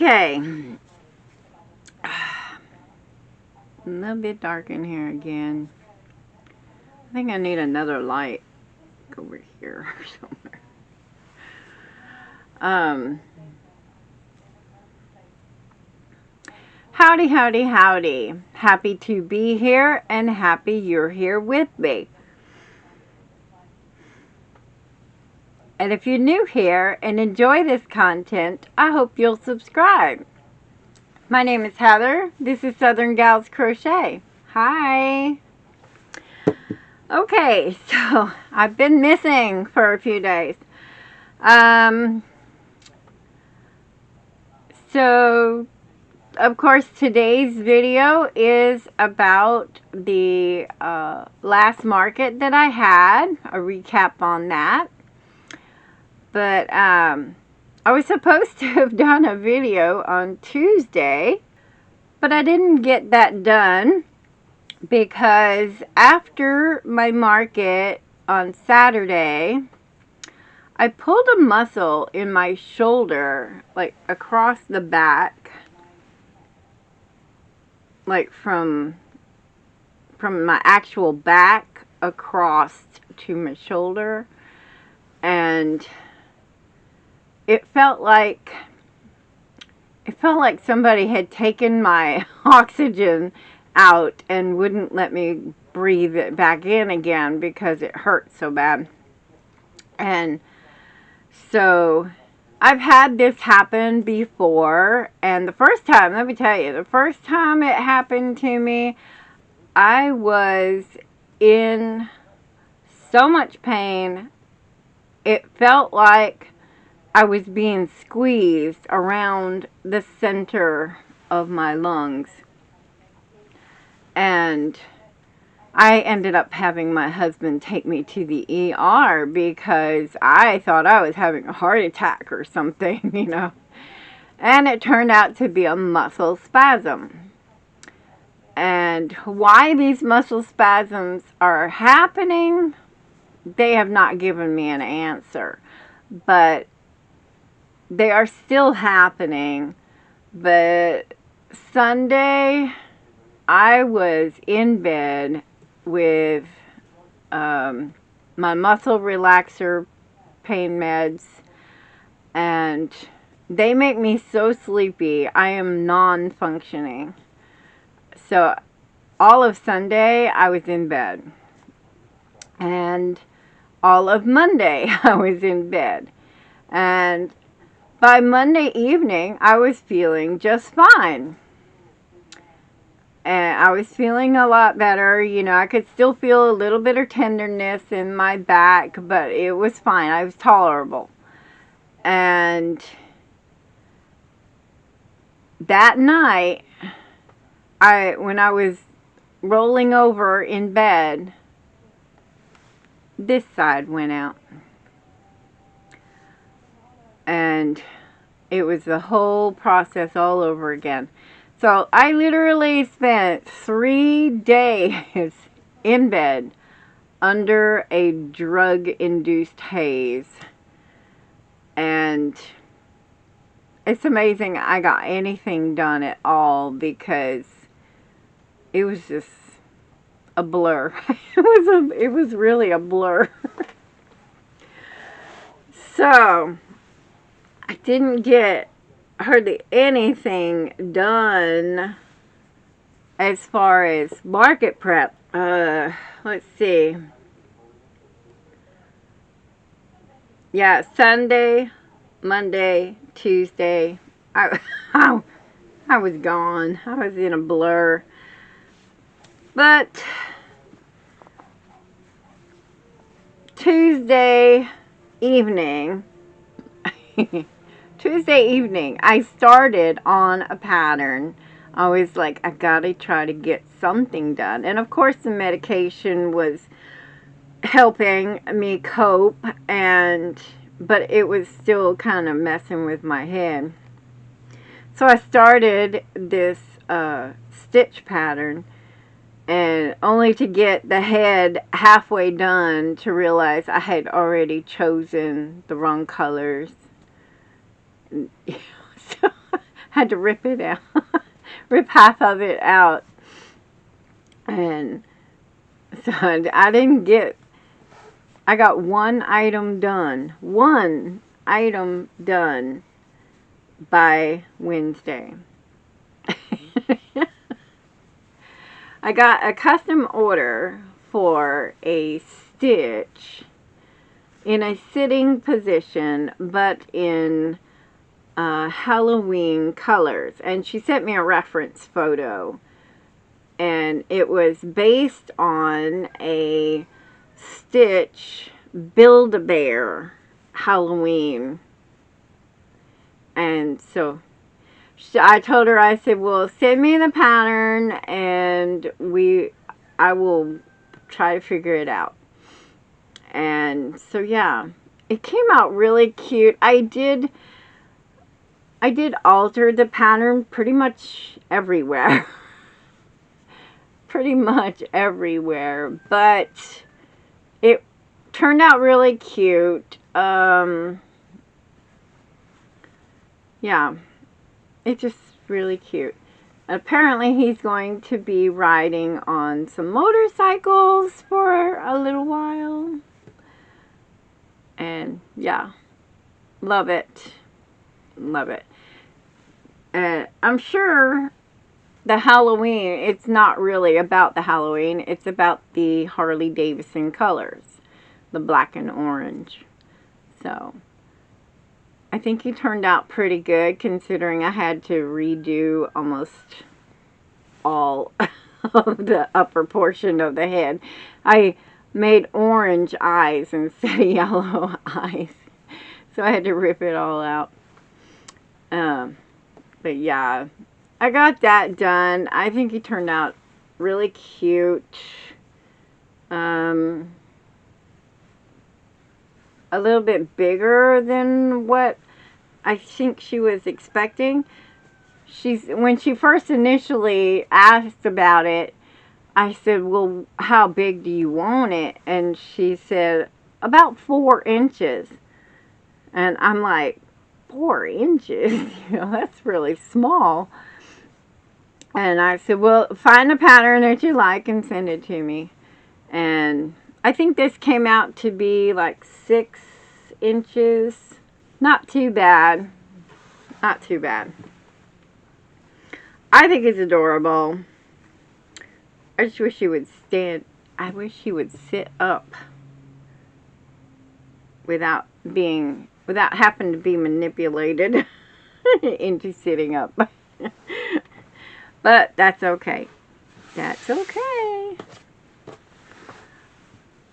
Okay. A little bit dark in here again. I think I need another light over here somewhere. Howdy, howdy, howdy. Happy to be here and happy you're here with me. And if you're new here and enjoy this content, I hope you'll subscribe. My name is Heather. This is Southern Gals Crochet. Hi. Okay, so I've been missing for a few days. So, of course, today's video is about the last market that I had, a recap on that. But I was supposed to have done a video on Tuesday, but I didn't get that done because after my market on Saturday, I pulled a muscle in my shoulder, like across the back, like from my actual back across to my shoulder, and it felt like somebody had taken my oxygen out and wouldn't let me breathe it back in again because it hurt so bad. And so I've had this happen before, and the first time, let me tell you, the first time it happened to me, I was in so much pain. It felt like I was being squeezed around the center of my lungs. And I ended up having my husband take me to the ER because I thought I was having a heart attack or something, you know. And it turned out to be a muscle spasm. And why these muscle spasms are happening, they have not given me an answer. But they are still happening. But Sunday, I was in bed with my muscle relaxer pain meds, and they make me so sleepy. I am non-functioning. So all of Sunday I was in bed, and all of Monday I was in bed, and by Monday evening I was feeling just fine. And I was feeling a lot better. You know, I could still feel a little bit of tenderness in my back, but it was fine. I was tolerable. And that night, when I was rolling over in bed, this side went out. And it was the whole process all over again. So I literally spent 3 days in bed under a drug-induced haze. And it's amazing I got anything done at all because it was just a blur. It was really a blur. So I didn't get hardly anything done as far as market prep. Let's see. Yeah, Sunday, Monday, Tuesday, I was gone. I was in a blur. But Tuesday evening, I started on a pattern. I was like, I gotta try to get something done. And of course the medication was helping me cope, but it was still kind of messing with my head. So I started this stitch pattern, and only to get the head halfway done to realize I had already chosen the wrong colors. So Had to rip it out. Rip half of it out. And so I got one item done. One item done by Wednesday. I got a custom order for a stitch in a sitting position, but in Halloween colors. And she sent me a reference photo. And it was based on a Stitch Build-A-Bear Halloween. And so I told her, I said, well, send me the pattern and I will try to figure it out. And so yeah, it came out really cute. I did alter the pattern pretty much everywhere. Pretty much everywhere, but it turned out really cute. Yeah, it's just really cute. Apparently he's going to be riding on some motorcycles for a little while. And yeah, love it. Love it. I'm sure the Halloween, it's not really about the Halloween. It's about the Harley Davidson colors. The black and orange. So, I think he turned out pretty good considering I had to redo almost all of the upper portion of the head. I made orange eyes instead of yellow eyes. So I had to rip it all out. But yeah, I got that done. I think he turned out really cute. A little bit bigger than what I think she was expecting. When she first initially asked about it, I said, well, how big do you want it? And she said, about 4 inches. And I'm like, 4 inches? You know, that's really small. And I said, well, find a pattern that you like and send it to me. And I think this came out to be like 6 inches. Not too bad. Not too bad. I think it's adorable. I just wish he would stand. I wish he would sit up without having to be manipulated into sitting up. But that's okay. That's okay.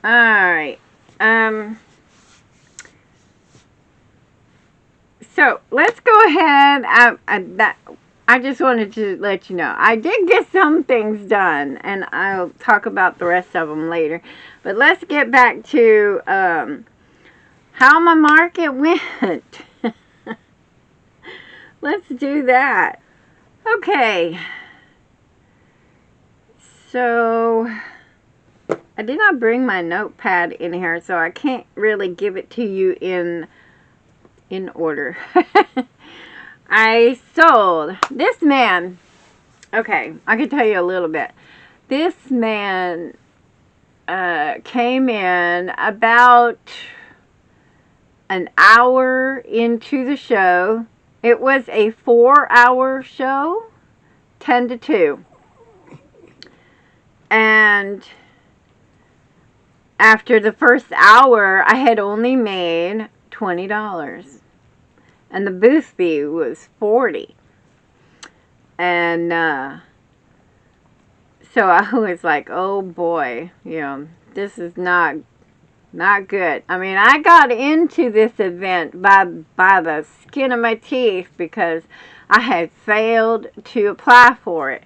Alright. So, let's go ahead. I just wanted to let you know. I did get some things done. And I'll talk about the rest of them later. But let's get back to how my market went. Let's do that. Okay. So, I did not bring my notepad in here, so I can't really give it to you in order. I sold this man. Okay, I can tell you a little bit. This man came in about an hour into the show. It was a 4-hour show, 10 to 2. And after the first hour, I had only made $20. And the booth fee was $40. And so I was like, oh boy, you know, this is not good. I mean, I got into this event by the skin of my teeth because I had failed to apply for it.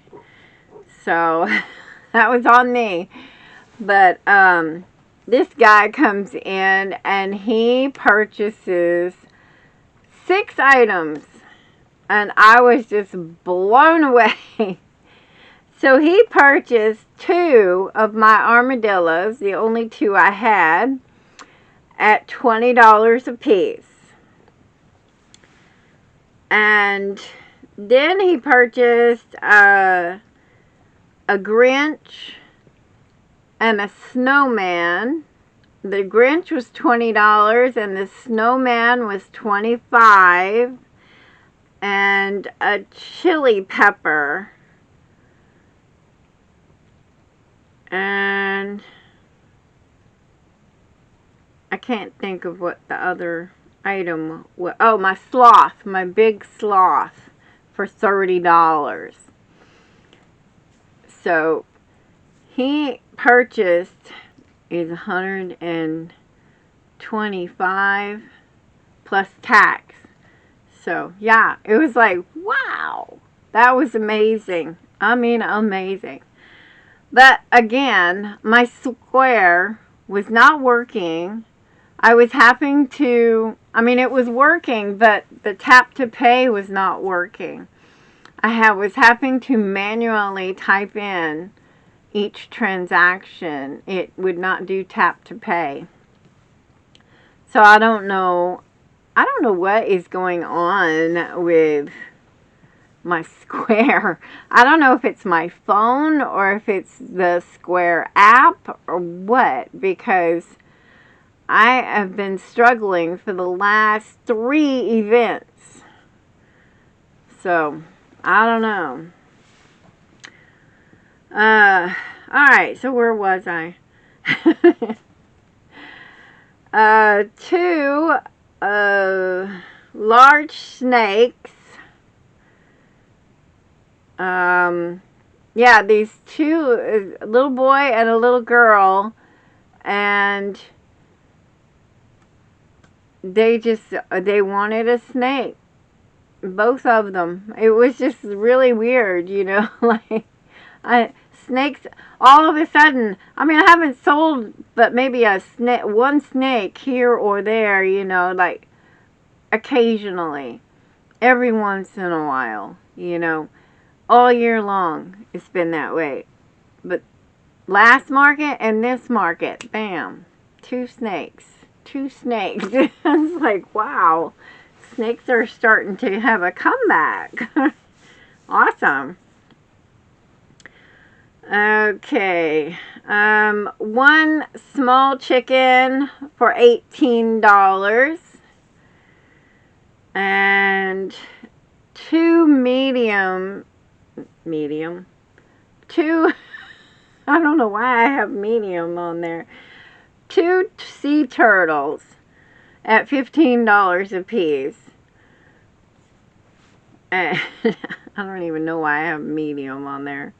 So that was on me. But this guy comes in and he purchases 6 items. And I was just blown away. So he purchased 2 of my armadillos, the only 2 I had, at $20 a piece. And Then he purchased a Grinch and a snowman. The Grinch was $20 and the snowman was $25, and a chili pepper. And I can't think of what the other item was. Oh, my sloth, my big sloth for $30. So he purchased is $125 plus tax. So yeah, it was like, wow, that was amazing. I mean, amazing. But again, my square was not working. I was having to, I mean, it was working, but the tap to pay was not working. Was having to manually type in each transaction. It would not do tap to pay. So I don't know what is going on with my Square. I don't know if it's my phone or if it's the Square app or what, because I have been struggling for the last 3 events. So, I don't know. Alright, so where was I? 2 large snakes. Yeah, these 2, a little boy and a little girl, and they wanted a snake. Both of them. It was just really weird, you know, like, snakes, all of a sudden, I mean, I haven't sold but maybe one snake here or there, you know, like, occasionally, every once in a while, you know, all year long, it's been that way. But last market and this market, bam, 2 snakes. 2 snakes. It's like, wow, snakes are starting to have a comeback. Awesome. Okay. 1 small chicken for $18. And 2 medium, 2, I don't know why I have medium on there. 2 sea turtles at $15 a piece. And I don't even know why I have medium on there.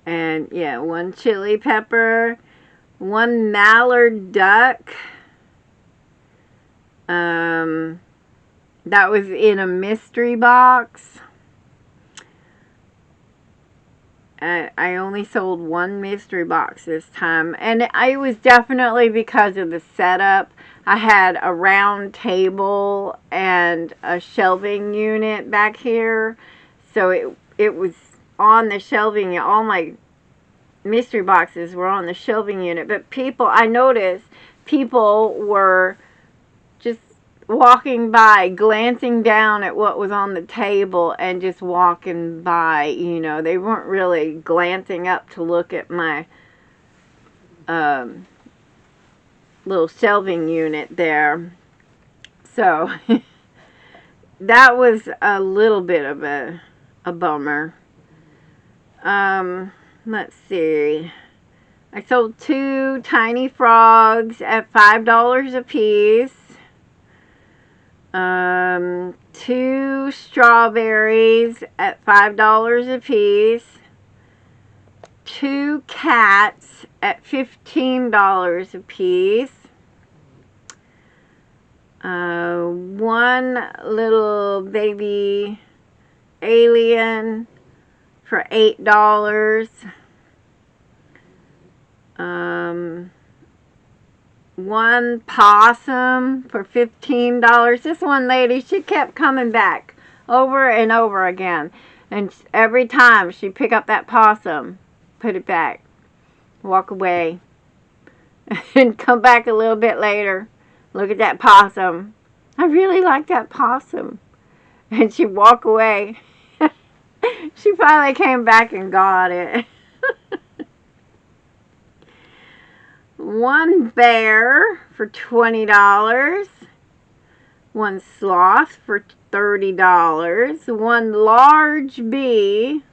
And yeah, 1 chili pepper, 1 mallard duck. That was in a mystery box. I only sold 1 mystery box this time, and it was definitely because of the setup. I had a round table and a shelving unit back here, so it was on the shelving. All my mystery boxes were on the shelving unit, but I noticed people were just walking by, glancing down at what was on the table and just walking by, you know. They weren't really glancing up to look at my little shelving unit there. So that was a little bit of a bummer. Let's see. I sold 2 tiny frogs at $5 a piece. 2 strawberries at $5 a piece. 2 cats at $15 a piece. 1 little baby alien for $8. 1 possum for $15. This one lady, she kept coming back over and over again. And every time she'd pick up that possum, put it back, walk away, and come back a little bit later. Look at that possum. I really like that possum. and she'd walk away. She finally came back and got it. One bear for $20. One sloth for $30. One large bee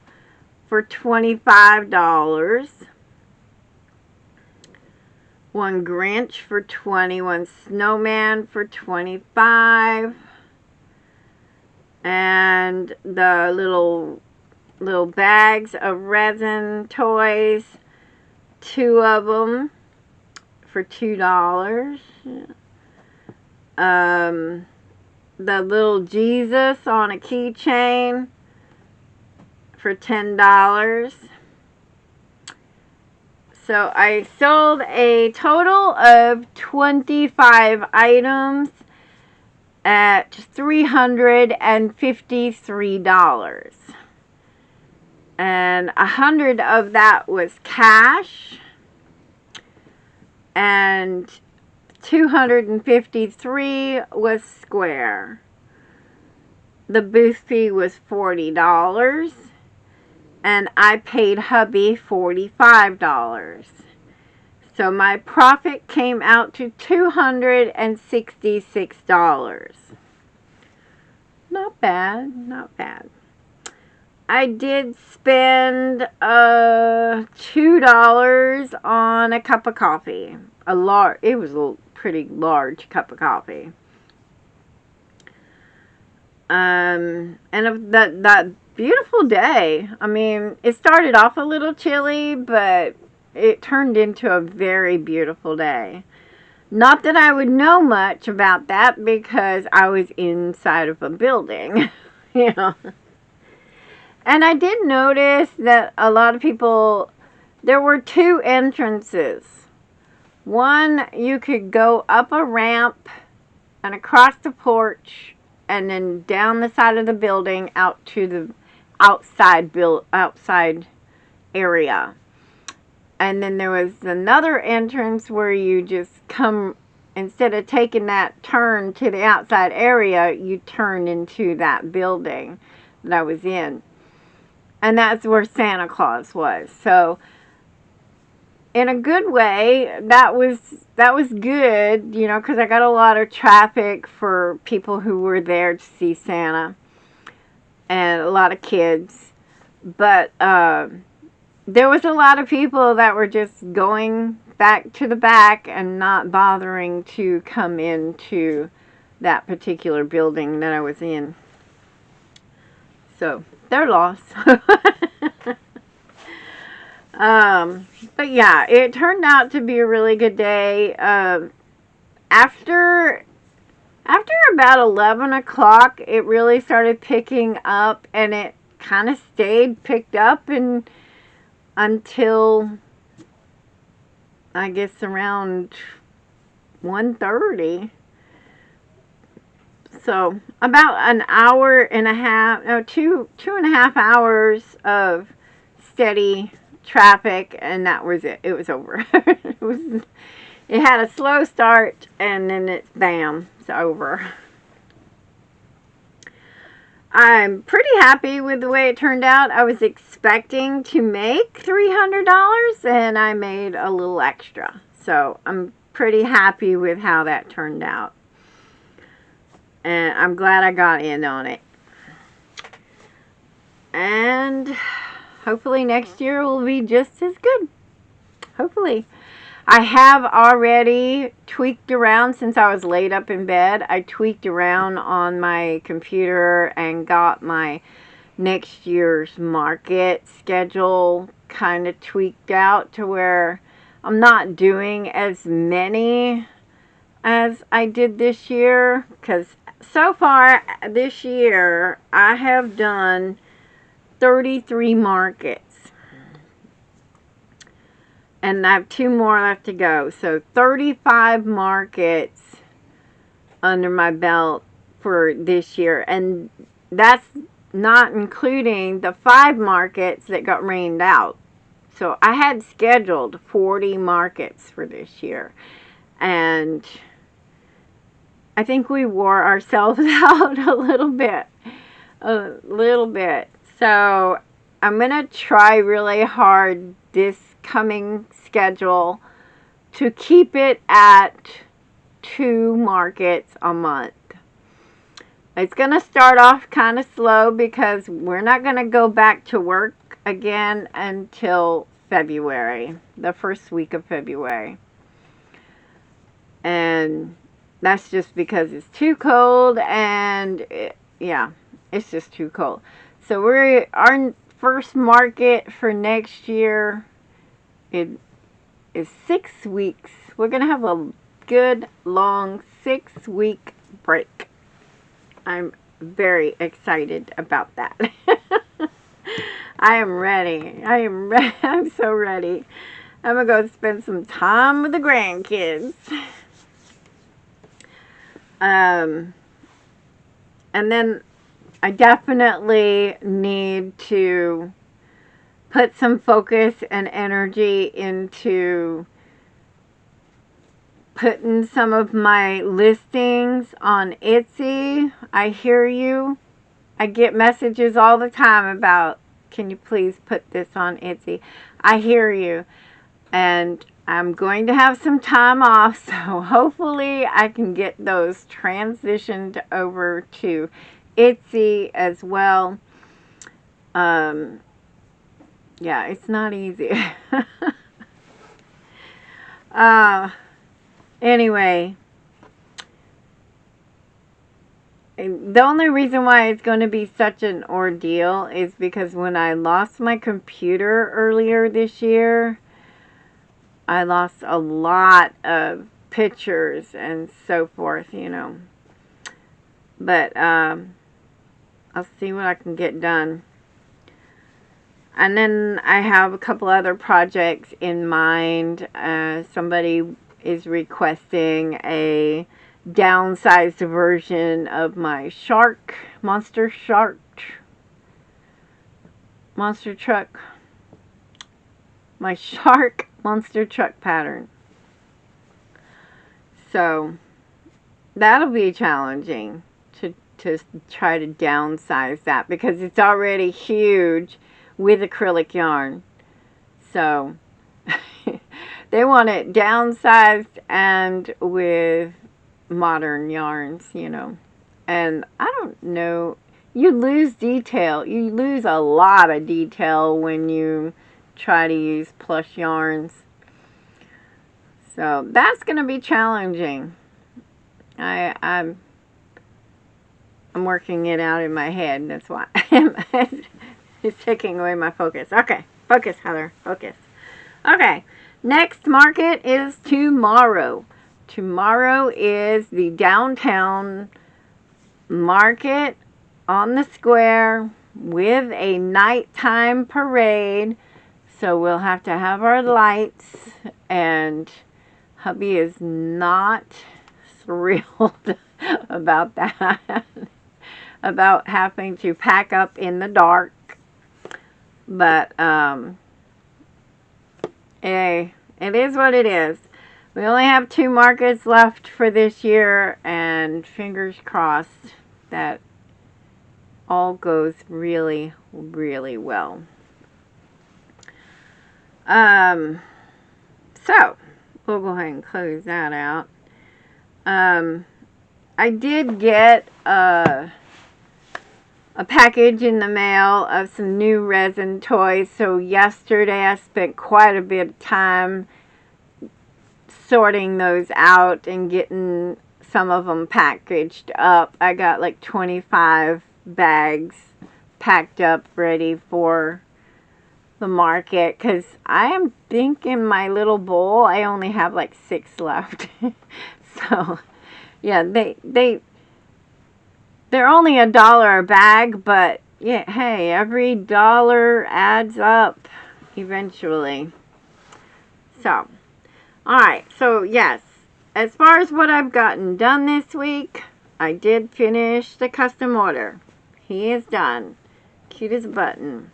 for $25. One Grinch for $20. One snowman for $25. And the little bags of resin toys, 2 of them for $2. The little Jesus on a keychain for $10. So I sold a total of 25 items at $353. And 100 of that was cash, and 253 was square. The booth fee was $40, and I paid hubby $45. So my profit came out to $266. Not bad, not bad. I did spend $2 on a cup of coffee. It was a pretty large cup of coffee. And that beautiful day. I mean, it started off a little chilly, but it turned into a very beautiful day. Not that I would know much about that because I was inside of a building, you know. And I did notice that a lot of people, there were 2 entrances. One, you could go up a ramp and across the porch and then down the side of the building out to the outside area. And then there was another entrance where you just come, instead of taking that turn to the outside area, you turn into that building that I was in. And that's where Santa Claus was. So in a good way, that was good, you know, because I got a lot of traffic for people who were there to see Santa, and a lot of kids. But there was a lot of people that were just going back to the back and not bothering to come into that particular building that I was in. So their loss. But yeah, it turned out to be a really good day. After about 11 o'clock, it really started picking up, and it kind of stayed picked up until, I guess, around 1:30. So about an hour and a half, no, two and a half hours of steady traffic, and that was it. It was over. It had a slow start, and then it's bam, it's over. I'm pretty happy with the way it turned out. I was expecting to make $300, and I made a little extra. So I'm pretty happy with how that turned out. And I'm glad I got in on it. And hopefully next year will be just as good. Hopefully. I have already tweaked around since I was laid up in bed. I tweaked around on my computer and got my next year's market schedule kind of tweaked out to where I'm not doing as many as I did this year. Because so far this year I have done 33 markets. And I have 2 more left to go. So 35 markets under my belt for this year. And that's not including the 5 markets that got rained out. So I had scheduled 40 markets for this year. And I think we wore ourselves out a little bit. a little bit. So I'm going to try really hard this coming schedule to keep it at 2 markets a month. It's going to start off kind of slow because we're not going to go back to work again until February, the first week of February. And that's just because it's too cold and yeah, it's just too cold. So our first market for next year is 6 weeks. We're going to have a good long 6-week break. I'm very excited about that. I am ready. I'm so ready. I'm going to go spend some time with the grandkids. And then I definitely need to put some focus and energy into putting some of my listings on Etsy. I hear you. I get messages all the time about, can you please put this on Etsy? I hear you. And I'm going to have some time off, so hopefully I can get those transitioned over to Etsy as well. Yeah, it's not easy. Anyway, the only reason why it's going to be such an ordeal is because when I lost my computer earlier this year, I lost a lot of pictures and so forth, you know. But I'll see what I can get done. And then I have a couple other projects in mind. Somebody is requesting a downsized version of my monster truck, my shark monster truck pattern. So that'll be challenging to try to downsize that because it's already huge with acrylic yarn. So they want it downsized and with modern yarns, you know. And I don't know, you lose detail. You lose a lot of detail when you try to use plush yarns. So that's going to be challenging. I'm working it out in my head. That's why it's taking away my focus. Okay, focus, Heather, focus. Okay, next market is tomorrow. Tomorrow is the downtown market on the square with a nighttime parade. So we'll have to have our lights, and hubby is not thrilled about that, about having to pack up in the dark. But it is what it is. We only have 2 markets left for this year, and fingers crossed that all goes really, really well. So we'll go ahead and close that out. I did get a package in the mail of some new resin toys. So yesterday I spent quite a bit of time sorting those out and getting some of them packaged up. I got like 25 bags packed up ready for the market because I am thinking my little bowl, I only have like 6 left. So yeah, they're only $1 a bag, but yeah, hey, every dollar adds up eventually. So alright, so yes, as far as what I've gotten done this week, I did finish the custom order. He is done. Cute as a button.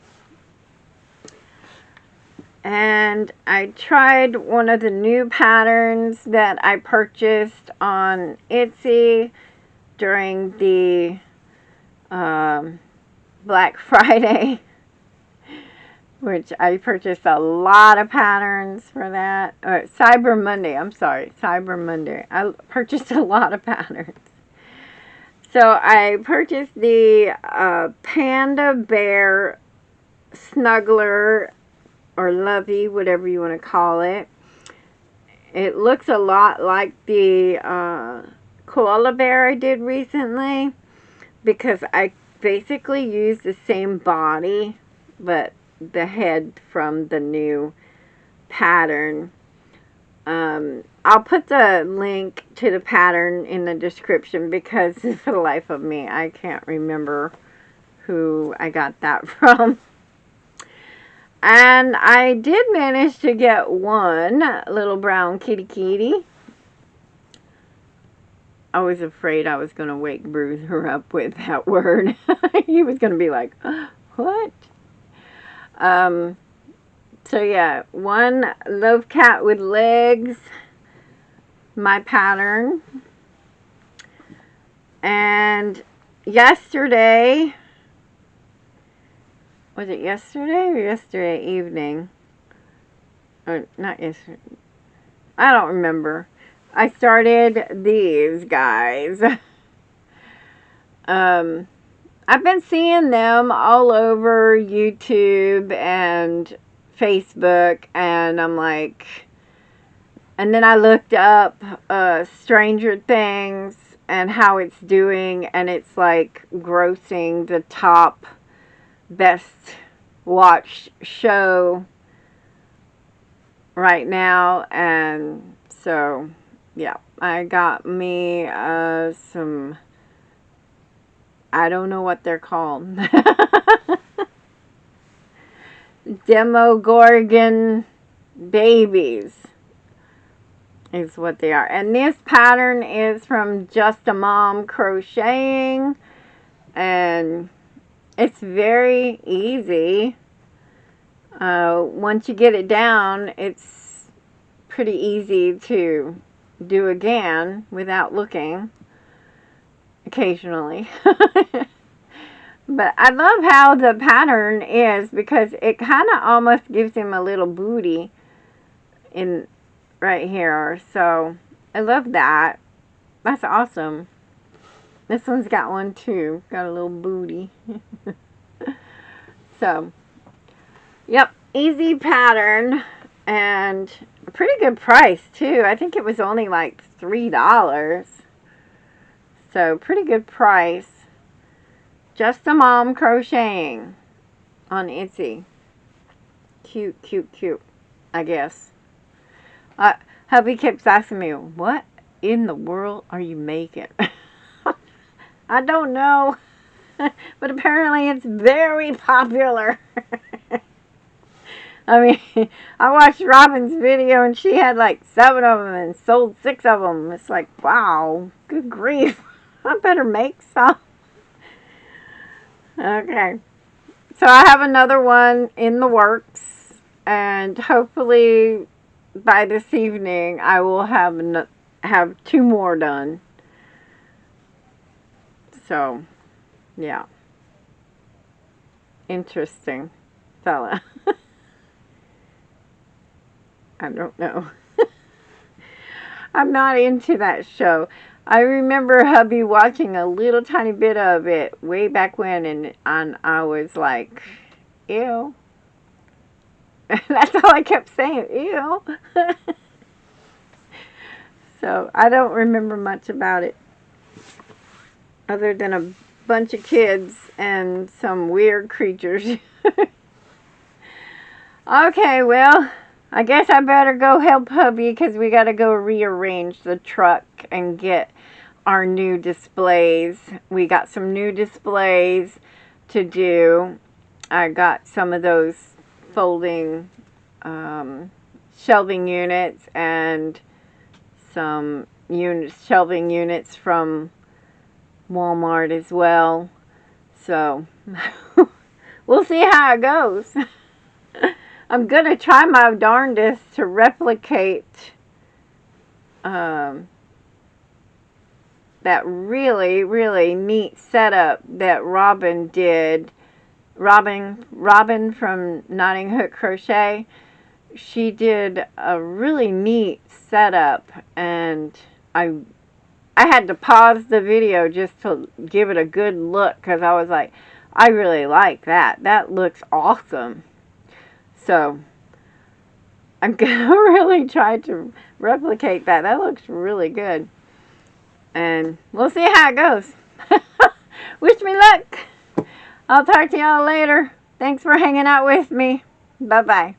And I tried one of the new patterns that I purchased on Etsy during the Black Friday, which I purchased a lot of patterns for that. Or Cyber Monday, I'm sorry, Cyber Monday. I purchased a lot of patterns. So I purchased the Panda Bear Snuggler or Lovey, whatever you want to call it. It looks a lot like the koala bear I did recently, because I basically used the same body, but the head from the new pattern. I'll put the link to the pattern in the description, because for the life of me, I can't remember who I got that from. And I did manage to get one little brown kitty. I was afraid I was going to wake Bruiser up with that word. He was going to be like, what? So yeah, one Loaf cat with legs, my pattern. And yesterday, was it yesterday or yesterday evening? Or not yesterday. I don't remember. I started these guys. I've been seeing them all over YouTube and Facebook, and I'm like, and then I looked up Stranger Things and how it's doing, and it's like grossing the top best watched show right now. And so yeah, I got me some, I don't know what they're called, Demogorgon babies is what they are. And this pattern is from Just a Mom Crocheting, and it's very easy. Once you get it down, it's pretty easy to do again without looking occasionally. But I love how the pattern is, because it kind of almost gives him a little booty in right here. So I love that. That's awesome. This one's got one too. Got a little booty. So, yep, easy pattern and a pretty good price too. I think it was only like $3. So, pretty good price. Just a Mom Crocheting on Etsy. Cute, I guess. Hubby keeps asking me, what in the world are you making? I don't know. But apparently it's very popular. I mean, I watched Robin's video and she had like 7 of them and sold 6 of them. It's like, wow, good grief. I better make some. Okay. So I have another one in the works, and hopefully by this evening I will have 2 more done. So, yeah. Interesting fella. I don't know. I'm not into that show. I remember hubby watching a little tiny bit of it way back when, and I was like, ew. That's all I kept saying, ew. So I don't remember much about it, other than a bunch of kids and some weird creatures. Okay, well, I guess I better go help hubby, because we got to go rearrange the truck and get our new displays. We got some new displays to do. I got some of those folding shelving units and some shelving units from Walmart as well. So we'll see how it goes. I'm going to try my darndest to replicate that really, really neat setup that Robin did Robin from Knotting Hook Crochet. She did a really neat setup, and I had to pause the video just to give it a good look, because I was like, I really like that. That looks awesome. So I'm gonna really try to replicate that. That looks really good. And we'll see how it goes. Wish me luck. I'll talk to y'all later. Thanks for hanging out with me. Bye-bye.